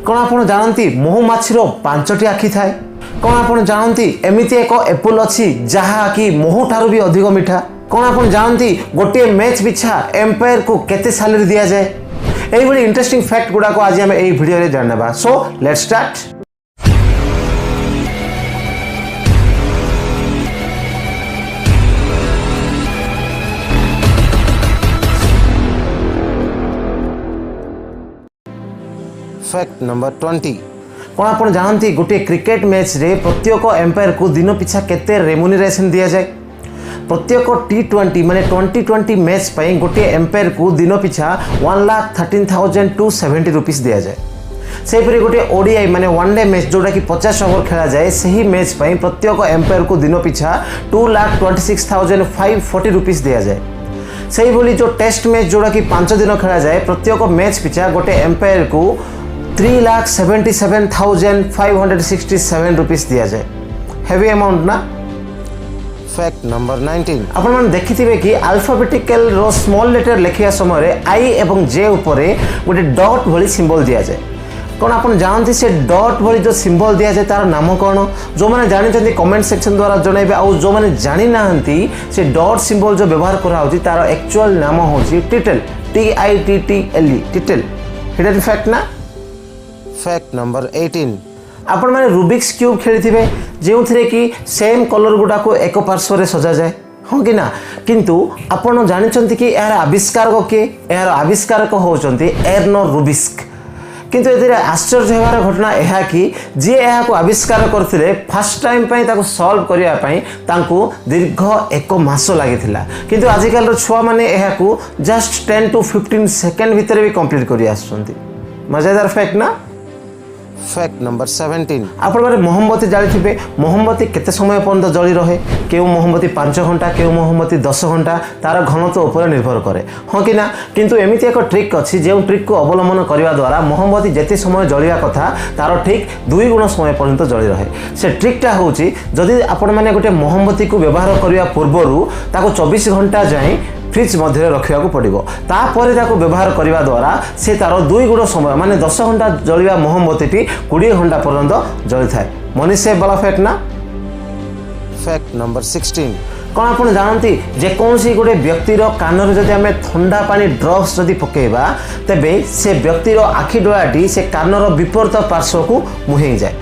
कौन आप जानती महुमाछी पांचटी आखि थाए कौन आप जानती एमती एक एप्पल अच्छी जहाँ कि महू ठारू भी अधिक मीठा कौन आप जानती गोटे मैच पिछा एम्पायर को केते सैलरी दिया जाए यही इंटरेस्टिंग फैक्ट गुड़ाक आज आम यही भिडियो जानवा so let's start. Fact number 20 कौन आप जानती गोटे क्रिकेट मैच रे प्रत्येक एम्पायर को दिन पिछा केते रेमुनरेशन दिया जाए प्रत्येक T20 माने 2020 मैच पर गोटे एम्पायर को दिन पिछा 1,13,270 रुपीस दिया जाए सेपरी गोटे ओडीआई माने वन डे मैच जोटा कि 50 ओवर खेला जाए सही मैच पर प्रत्येक एम्पायर को दिन पिछा 2,26,540 रुपीस दिया जाए सही बोली जो टेस्ट मैच जोटा कि 5 दिन खेला जाए प्रत्येक मैच पिछा गोटे एम्पायर को 3,77,567 रुपीस दिया जाए हेवी अमाउंट ना। फैक्ट नंबर 19 आपण मैंने देखिथिबे कि अल्फाबेटिकल रो स्मॉल लेटर लिखिया समय आई एवं जे ऊपर गोटे डॉट भली सिंबल दिया जाए कौन आप जानते से डॉट भली जो सिंबल दिया जाए तार नाम कौन जो मैंने जानी कमेंट सेक्शन द्वारा जनइबे आ जो मैंने जानी नाहंती से डॉट सिंबल जो व्यवहार करा होची तार एक्चुअल नाम होची टिटल TITTLE टिटल हेडर फैक्ट ना। फैक्ट नंबर 18 आपण माने रूबिक्स क्यूब खेली जो थे कि सेम कलर गुडा को एक पार्श्व सजा जाए हाँ कि ना किंतु आपण जानते कि यार आविष्कारक किए यार आविष्कारक होचंती एर्नो रूबिक्स किंतु ए आश्चर्य होवार घटना यह कि जी यह आविष्कार करते फास्ट टाइम ताको सॉल्व करने दीर्घ 1 मास लगी किंतु आजिकल छुआ मैंने यह जस्ट 10 to 15 सेकेंड भितर भी कंप्लीट कर मजेदार फैक्ट ना। फैक्ट नंबर 17 आपण माने मोहमबती जाली मोहमबती केते समय पर्यंत जली रहे केउ मोहमबती 5 घंटा केउ मोहमबती 10 घंटा तार घनत्व उपर निर्भर करे हाँ कि ना किंतु एमिति एक ट्रिक अच्छी जो ट्रिक को अवलंबन करने द्वारा मोहमबती जेते समय जलिया कथा तार ठीक 2 गुण समय पर्यंत जली रहे से ट्रिकटा होची जदि आपण माने गोटे मोहमबती को व्यवहार करने पूर्व ताको 24 घंटा जाए फ्रिज मध्य रखा पड़ो तापर व्यवहार करने द्वारा से तार 2 गुण समय माने 10 घंटा जलिया मोहमबती 20 घंटा पर्यंत जली थाए मनीषे वाला फैक्ट ना। फैक्ट नंबर 16 कौन आप जानती जेकोसी गोटे व्यक्तिर कान जदि आम ठंडा पानी ड्रप्स जदि पकेबा तेबे से व्यक्तिर आखि डोलाटी से कानर विपरीत पार्श्व को मुहे जाए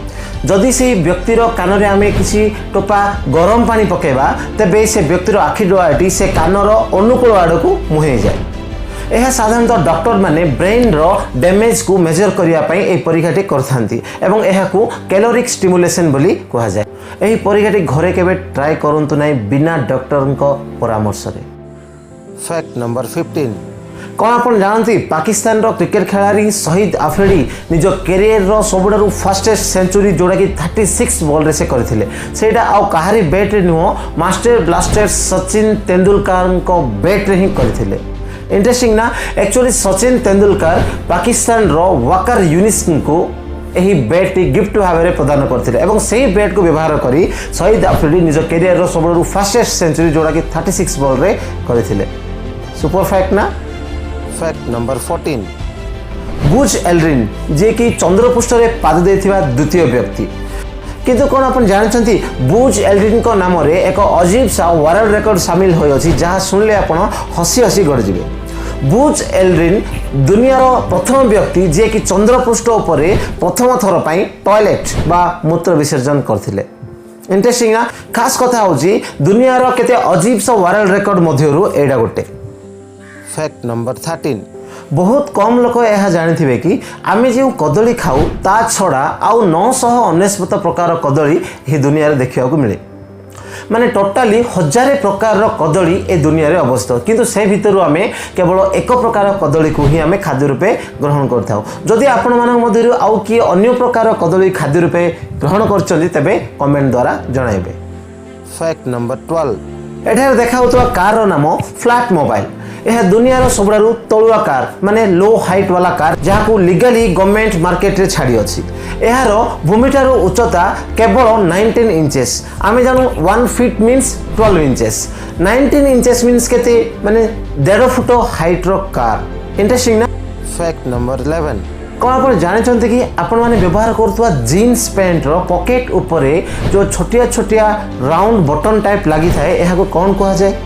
जदि से व्यक्तिर कान में आम किसी टोपा गरम पानी पकेबा तेबे से व्यक्तिर आखि डोलाटी से कानर अनुकूल आड़ को मुहे जाए यह साधारणतः डॉक्टर माने ब्रेन रो डैमेज को मेजर करने यह परीक्षाटी करथांती एवं यह को कैलोरिक स्टिमुलेशन बोली कहा जाए यही परीक्षाटी घरे केबे ट्राई करंतु नाही बिना डॉक्टर को परामर्श रे। फैक्ट नंबर 15 कौन आप जानती पाकिस्तान रो क्रिकेट खिलाड़ी शहीद अफरीदी निज कैरियर रो सबुठारु फास्टेस्ट सेंचुरी जोड़ा कि 36 बॉल रे से करथिले सेटा आ कहारी बैट रे नुह मास्टर ब्लास्टर सचिन तेंदुलकर को बैट रे ही करथिले इंटरेस्टिंग ना एक्चुअली सचिन तेंदुलकर पाकिस्तान रो वाकर यूनिस को यही बैट टी गिफ्ट भाव में प्रदान करथिले एवं सही बैट को व्यवहार करी शहीद अफरीदी निज कैरियर रो सबुठारु फास्टेस्ट सेंचुरी जोड़ा कि 36 बॉल रे करथिले सुपर फैक्ट ना। फैक्ट नंबर 14 बुज एल्ड्रिन जे कि चंद्रपृष्ठ में पाद देथिबा द्वितीय व्यक्ति किंतु कौन आप जानते बुज एल्ड्रिन को नाम रे एक अजीब सा वर्ल्ड रिकॉर्ड शामिल होई जहाँ शुणिले आप हसी हसी गड़े बुज एल्ड्रिन दुनियार प्रथम व्यक्ति जे कि चंद्रपृष्ठ उपर प्रथम थर पर टॉयलेट बा मूत्र विसर्जन करथिले इंटरेस्टिंग ना खास कथा होची दुनियार केते अजीब सा वर्ल्ड रिकॉर्ड मध्यरु एडा गोटे। फैक्ट नंबर 13 बहुत कम लोक यह जानी कि आम जो कदली खाऊ ता छड़ा आउ 999 प्रकार कदली ये दुनिया देखा मिले माने टोटाली 1000 प्रकार कदली ए दुनिया रे अवस्थित किंतु से भितर आम केवल एक प्रकार कदली को ही आम खाद्य रूपे ग्रहण करथाउ जदि आपण मानक मध्यरु आउ कि अन्य प्रकार कदली खाद्य रूपे ग्रहण करछन्ती तबे कमेंट द्वारा जणाइबे। फैक्ट नंबर 12 एठारे देखा होतबा कार नाम फ्लैट मोबाइल यह दुनियार सबुठारु तलुआ कार माने लो हाइट वाला कार जहाँ को लीगली गवर्नमेंट मार्केट रे छाड़ी अछि यार भूमिठारु उच्चता केवल 19 इंचेस आमे जानू 1 feet means 12 inches 19 inches means केते माने 1.5 फुट हाइट रो कार इंटरेस्टिंग ना। फैक्ट नंबर 11 कौन आप जानते कि आपण मैंने व्यवहार करुवा जीन्स पैंट पॉकेट उपरे जो छोटिया छोटिया राउंड बटन टाइप लगी थाए यह कौन कह जाए?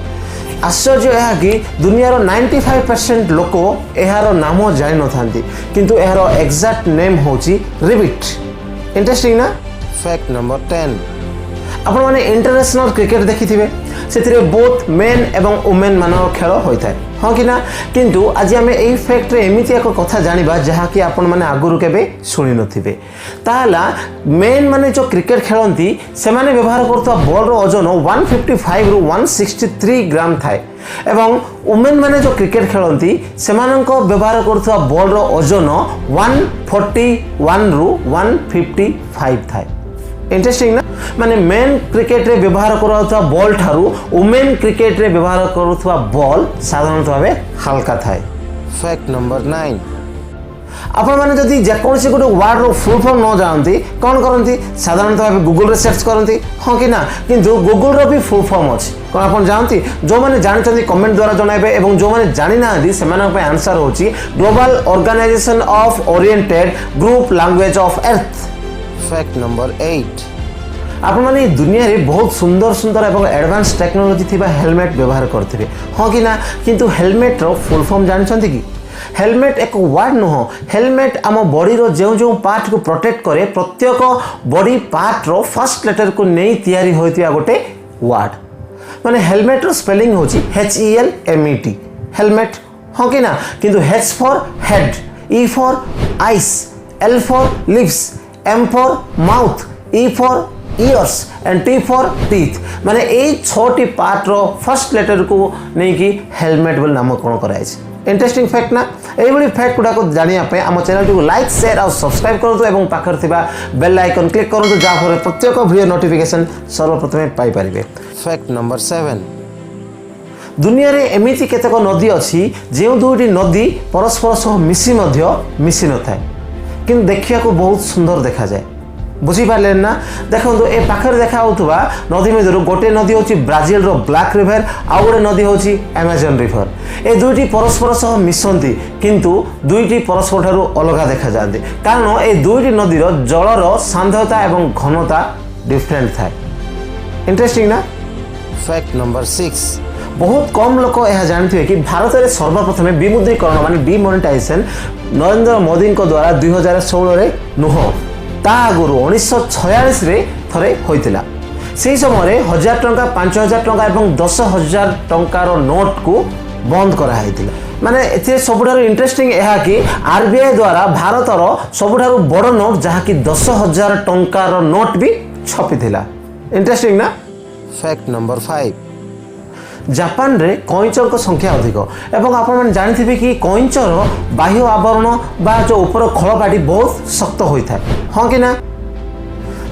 आश्चर्य यह कि दुनियार 95% लोक यार नाम जान था किंतु यार एग्जैक्ट नेम होची रिबिट। इंटरेस्टिंग ना। फैक्ट नंबर 10 आपण मैंने इंटरनेशनल क्रिकेट देखी थे से बोथ मेन एवं वुमेन मान खेल होता है हाँ कि ना। किंतु आज आम यही फैक्ट एमती एक कथा जाना जहाँकि आपण मैंने आगुरी केबे शुणी नथिबे ताला मेन माने जो क्रिकेट खेलती से माने व्यवहार करता बॉल रो ओजन 155 रु 163 ग्राम थाए एवं वुमेन माने जो क्रिकेट खेलती से व्यवहार करता बॉल रो ओजन 141 रु 155 थाए। इंटरेस्टिंग ना। माने मेन क्रिकेट रे व्यवहार करुवा बॉल ठारू वुमेन क्रिकेट रे व्यवहार करुवा बॉल साधारणतः भावे हल्का थाए। फैक्ट नंबर 9 आपण माने जदि जेकोसी गोटे वर्ड रो फुल फॉर्म न जानती कौन करती साधारणतः भावे गूगल रे सर्च करती हाँ कि ना। किंतु गूगल रो भी फुल फॉर्म अच्छी कौन आप जानती जो मैंने जानते कमेंट द्वारा जनइबे और जो मैंने जानी ना से आंसर होची global organization of oriented group language of earth. Fact number 8 आपण माने दुनिया रे बहुत सुंदर सुंदर एवं एडवांस टेक्नोलॉजी थिबा हेलमेट व्यवहार करथिबे हाँ कि ना। किंतु हेलमेट रो फुल फॉर्म जानछंती कि हेलमेट एक वर्ड नुह हेलमेट आम बॉडी रो जो जो पार्ट को प्रोटेक्ट करे प्रत्येक body part row first letter को नहीं तैयारी होइतिया गोटे वर्ड माने हेलमेट रो स्पेलिंग होची HELMET हेलमेट हाँ कि ना। किंतु H for head E for ice L for lips M for mouth E for years and T for teeth माने ए छोटी पार्ट रो फर्स्ट लेटर को नहीं कि हेलमेट बोल नामकरण कराई। इंटरेस्टिंग फैक्ट ना। यही फैक्ट गुड़ा को जानापी आम चैनल को लाइक शेयर और सब्सक्राइब करूँ और पाखर थिबा बेल आइकन क्लिक करूँ जहाँफल प्रत्येक वीडियो नोटिफिकेशन सर्वप्रथमे पाइपर। फैक्ट नंबर 7 दुनिया रे एमिति केतक नदी अच्छी जो दुईटी नदी परस्पर सह मिसी न थाए किंतु देखिया को बहुत सुंदर देखा जाए। बुझीपारे ना। देखो ए पाखे देखा नदी मध्य गोटे नदी हूँ ब्राजिल रो ब्लैक रिवर आउ गोटे नदी हूँ अमेजन रिवर ए दुईटी परस्पर सह मिशंती किंतु दुईटी परस्पर ठारू अलग देखा जाती कारण ए दुईटी नदीर जलर सांद्रता एवं घनता डिफरेंट थाए। इंटरेस्टिंग ना। फैक्ट नंबर 6 बहुत कम लोक यह जानते कि भारत में सर्वप्रथम विमुद्रीकरण माने डिमोनेटाइजेशन नरेंद्र मोदी द्वारा 2016 रे नुह ता आगुरु 1946 रे थरे होइतिला। से समय 1000 टंका 5000 टंका और 10,000 टंकार नोट को बंद कराइतिला। माने एथे सबुठारु इंटरेस्टिंग यह कि आरबीआई द्वारा भारतर सबुठारु बड़ नोट जहाँकि 10,000 टंकार नोट भी छपिथिला। इंटरेस्टिंग ना। फैक्ट नंबर 5 जापान रे कईंचर संख्या अधिक एवं आपण जानी कि कईंचर बाह्य आवरण बा जो ऊपर खड़पाटी बहुत शक्त होता है हाँ कि ना।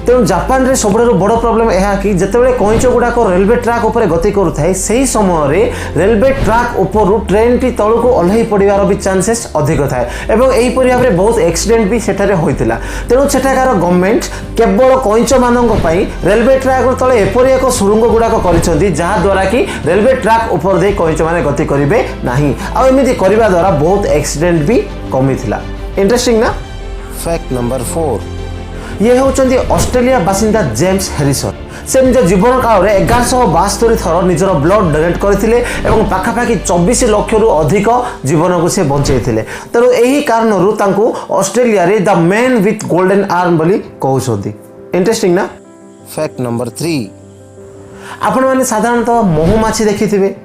तेणु जापान रे सबुठारु बड़ प्रॉब्लम यह कि जितेबाला कईंच गुड़ाक रेलवे ट्रैक उपर गति करुए से समय रेलवे ट्रैक उपरू ट्रेन टी तल को ओह्लई पड़ार भी चांसेस अधिक थाए एवं यहीपरि भाव में बहुत एक्सीडेंट भी सेठारे होइतिला। तेणु सेठाकार गवर्नमेंट केवल कईंच मानक रेलवे ट्रैक तले एपरि एक सुरुंग गुड़ाक करिसेंती जहाद्वारा कि रेलवे ट्रैक उपर दे कईंच माने गति करिवे नाही आ एमिति करिबा द्वारा बहुत एक्सीडेंट भी कमिथिला। इंटरेस्टिंग ना। फैक्ट नंबर 4 ये होचंदी ऑस्ट्रेलिया बासिंदा जेम्स हैरिसन से निज जीवन काल में 1172 थर निजर ब्लड डोनेट करथिले एवं पाखापाखि 24 लाख रु अधिक जीवन को से बंचैथिले। तेणु यही कारणरू तांको ऑस्ट्रेलिया रे the man with golden arm बोली कहउछंती। इंटरेस्टिंग ना। फैक्ट नंबर 3 आपण माने साधारणतः महुमाछी देखिथिबे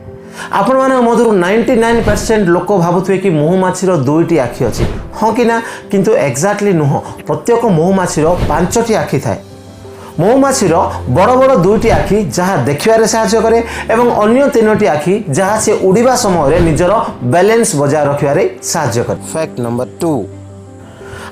आपण माने मधुर 99% लोक भाबुथिबे कि महुमाछीर 2टी आखि अछि हाँ कि ना। किंतु एक्जाक्टली नुह प्रत्येक महुमाछीर 5टी आखि थाए। महुमाछीर बड़ बड़ 2टी आखि जहाँ देखिबारे सहायता करे एवं अन्य 3टी आखि जहाँ से उड़ीबा समय निजर बैलेंस बजाय रखिबारे सहायता करे। फैक्ट नंबर 2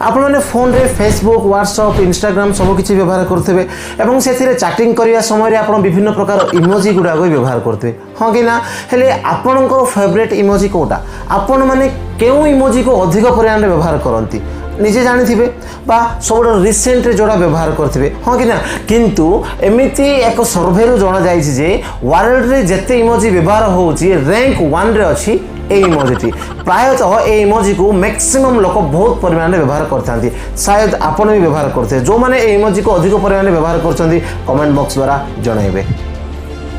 आपण माने फोन रे फेसबुक व्हाट्सएप इंस्टाग्राम सब किछि व्यवहार करथबे एवं सेथिरे चैटिंग करिया समय रे आपण विभिन्न प्रकार इमोजी गुडा को व्यवहार करथबे हाँ कि ना। हेले आपणकर फेवरेट इमोजी कोटा आपण माने केउ इमोजी को अधिक परिमाण रे व्यवहार करंती निजे जानिथिबे बा सब रिसेंट जोड़ा व्यवहार करथिबे हाँ कि ना। किंतु एमिति एक सर्वे रो जणा जायछि जे वर्ल्ड रे जते इमोजी व्यवहार होउछि रैंक 1 रे अछि ए इमोजी प्रायतः ए इमोजी को मैक्सिमम लोक बहुत परिमाण में व्यवहार करते शायद आपण भी व्यवहार करते जो मैंने ए इमोजी को अधिक परिमाण में व्यवहार कर कमेंट बॉक्स द्वारा जनइबे।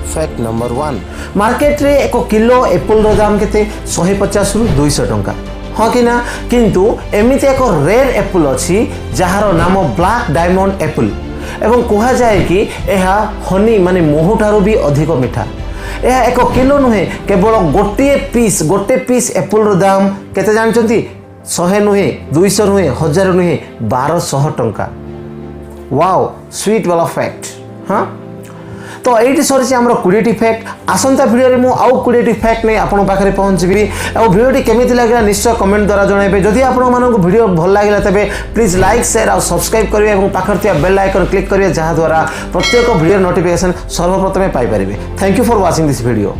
फैक्ट नंबर 1 मार्केट रे 1 किलो एप्पल रो दाम केते 150 रु 200 टंका हाँ कि ना किंतु एमिति एक रेयर एप्पल अच्छी जार नाम ब्लैक डायमंड एप्पल एवं कहा जाए कि यह हनी माने महू ठारू भी अधिक मीठा यह 1 किलो नुहे केवल गोटे पीस एप्पल रो दाम केते जानचंती 100 नुहे 200 नुहे 1000 नुहे 1200 टंका। वाओ स्वीट वाला फैक्ट हाँ तो ये सरी आम 20 फैक्ट आसंता भिडियो में आउ 20 फैक्ट नहीं आपन पाखे पहुँचबी और भिडियो केमी लगे निश्चय कमेंट द्वारा जनइबे जदि आपको भिडियो भल लगे तेज प्लीज लाइक शेयर और सब्सक्राइब करेंगे और पाखे बेल आइकन क्लिक करेंगे जहाद्वारा प्रत्येक भिडियो नोटिफिकेशन सर्वप्रथमे पाइपर। Thank you for watching this video.